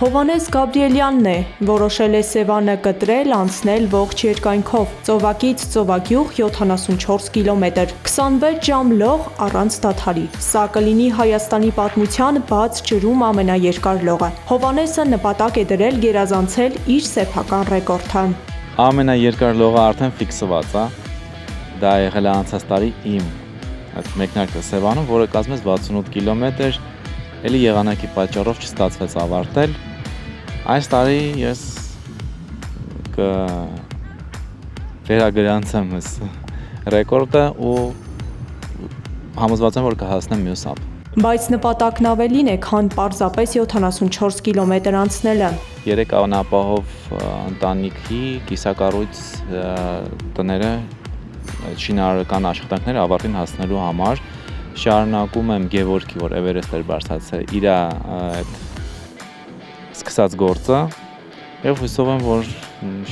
Հովհաննես Գաբրիելյանն է, որոշել է Սևանը կտրել, անցնել ողջ երկայնքով, ծովակից ծովագյուղ 74 կիլոմետր, 26 ժամ լող առանց դադարի։ Սա կլինի Հայաստանի պատմության բաց ջրում ամենաերկար լողը։ Հովհաննեսը նպատակ է դրել գերազանցել իր սեփական ռեկորդը։ Ամենաերկար լողը արդեն ֆիքսված է։ Դա եղել է անցած տարի իմ այդ մեկնարկը Սևանում, որը կազմեց 68 կիլոմետր, էլի եղանակի պատճառով չստացվեց ավարտել։ Այս տարի ես վերագրանցեմ այս ռեկորդը ու համոզված եմ, որ կհասնեմ մյուս ամփ։ Բայց նպատակն ավելին է, քան պարզապես 74 կիլոմետր անցնելը։ 3 անապահով ընտանիքի կիսակառույց տները շինարարական աշխատանքները ավարտին հասնելու համար շարունակում եմ Գևորգի, որ Էվերեստ էր բարձրացել, իր այդ սկսած գործը եւ հույսով եմ, որ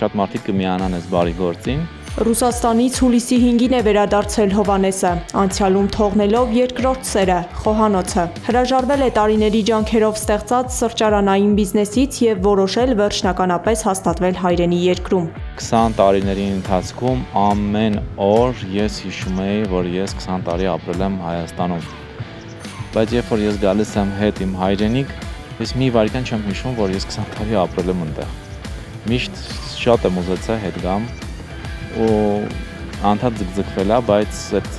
շատ մարդիկ կմիանան այս բարի գործին։ Ռուսաստանից հուլիսի 5-ին է վերադարձել Հովհաննեսը, անցյալում թողնելով երկրորդ սերը՝ խոհանոցը։ Հրաժարվել է տարիների ջանքերով ստեղծած սրճարանային բիզնեսից եւ որոշել վերջնականապես հաստատվել հայրենի երկրում։ 20 տարիների ընթացքում ամեն օր ես հիշում էի, որ ես 20 տարի ապրել եմ Հայաստանում։ Բայց երբ որ ես գալիս եմ հետ իմ հայրենիք, ես մի վայրկյան չեմ հիշում, որ ես 20 տարի ապրել եմ այնտեղ։ Միշտ շատ եմ ուզեցել հետ գամ ու անդադ ձգձգվել է, բայց այդ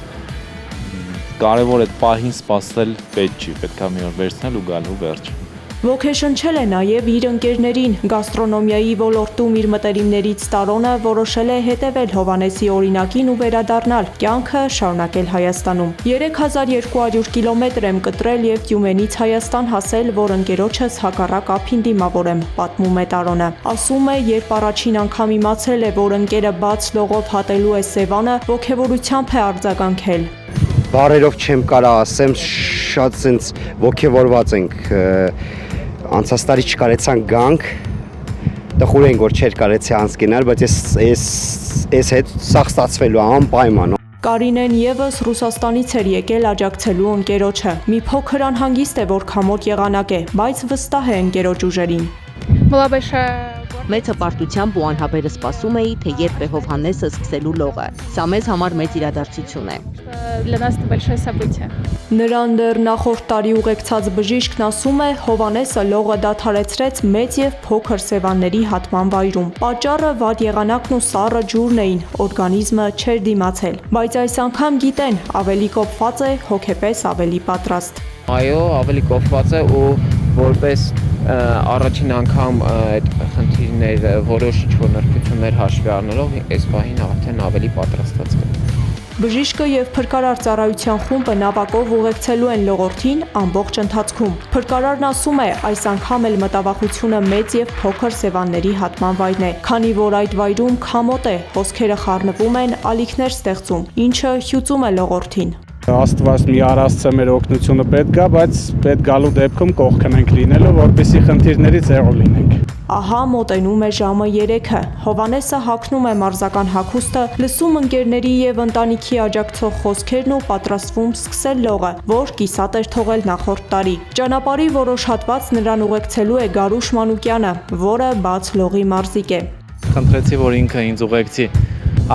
կարևոր այդ պահին սպասել պետք չի, պետք է մի օր վերցնել ու գալ ու վերջ։ Ոգեշնչել է նաև իր ընկերներին, գաստրոնոմիայի ոլորտում իր մտերիմներից Տարոնը որոշել է հետևել Հովհաննեսի օրինակին ու վերադառնալ, կյանքը շարունակել Հայաստանում։ 3200 կիլոմետր եմ կտրել եւ Տյումենից Հայաստան հասել, որ ընկերոջս հակառակ ափին դիմավոր եմ, պատմում է Տարոնը։ Ասում է, երբ առաջին անգամ իմացել է, որ ընկերը բաց լողով հատելու է Սևանը, ոգևորությամբ է արձագանքել։ Բարերով չեմ կարա ասեմ, շատ ցենց ոգևորված ենք, անցած տարի չկարեցանք գանք, տխուր ենք, որ չէր կարեցի անցկենալ, բայց ես հետ սաղ ստացվելու անպայման։ Կարինեն եւս Ռուսաստանից էր եկել աջակցելու ընկերոջը։ Մի փոքր անհանգիստ է, որ քամոտ եղանակ է, բայց վստահ է ընկերոջ ուժերին։ Մեծ հպարտությամբ ու անհաբերը սպասում էի, թե երբ է Հովհաննեսը սկսելու լողը։ Սա մեզ համար մեծ իրադարձություն է։ Նրան դեռ նախորդ տարի ուղեկցած բժիշկն ասում է, Հովհաննեսը լողը դադարեցրեց մեծ եւ փոքր սևանների հատման վայրում։ Պատճառը վատ եղանակն ու սառը ջուրն էին, օրգանիզմը չէր դիմացել։ Բայց այս անգամ գիտեն, ավելի կոփված է, հոգեպես ավելի պատրաստ։ Այո, ավելի կոփված է ու որպես առաջին անգամ այդ խնդիրներ, որոշ նրբություններ հաշվի առնելով, այս պահին արդեն ավելի պատրաստված եմ։ Բժիշկը եւ փրկարար ծառայության խումբը նավակով ուղեկցելու են լողորդին ամբողջ ընթացքում։ Փրկարարն ասում է, այս անգամ էլ մտավախությունը մեծ եւ փոքր սևանների հատման վայրն է, քանի որ այդ վայրում քամոտ է, հոսքերը խառնվում են, ալիքներ ստեղծում, ինչը հյուծում է լողորդին։ Աստված մի առաստծե մեր օգնությունը պետք է, բայց պետք գալու դեպքում կողքն ենք լինելու, որպեսզի խնդիրներից եղող լինենք։ Ահա մոտենում է ժամը 3-ը։ Հովհաննեսը հագնում է մարզական հագուստը, լսում ընկերների եւ ընտանիքի աջակցող խոսքերն ու պատրաստվում սկսել լողը, որ կիսատ էր թողել նախորդ տարի։ Ճանապարհի որոշ հատված նրան ուղեկցելու է Գարուշ Մանուկյանը, որը բաց լողի մարզիկ է։ Խնդրեցի, որ ինքը ինձ ուղեկցի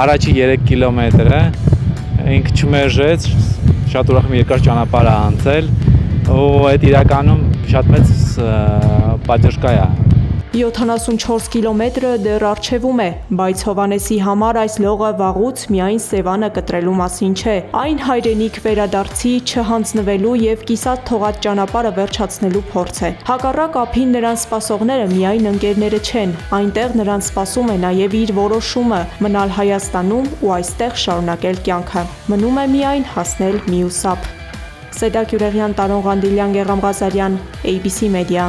առաջի 3 կիլոմետրը, ինքը չմերժեց, շատ ուրախ եմ երկար ճանապարհ անցել, ու այդ իրականում շատ մեծ պատժկա է։ 74 կիլոմետրը դեռ առջևում է, բայց Հովհաննեսի համար այս լողը վաղուց միայն Սևանը կտրելու մասին չէ։ Այն հայրենիք վերադարձի, չհանձնվելու եւ կիսատ թողած ճանապարհը վերջացնելու փորձ է։ Հակառակ ափին նրան սպասողները միայն ընկերները չեն, այնտեղ նրան սպասում է նաեւ իր որոշումը մնալ Հայաստանում ու այստեղ շարունակել կյանքը։ Մնում է միայն հասնել մյուս ափ։ Սեդա Գյուրեղյան, Տարոն Ղանդիլյան, Գեղամ Ղազարյան, ABC Media։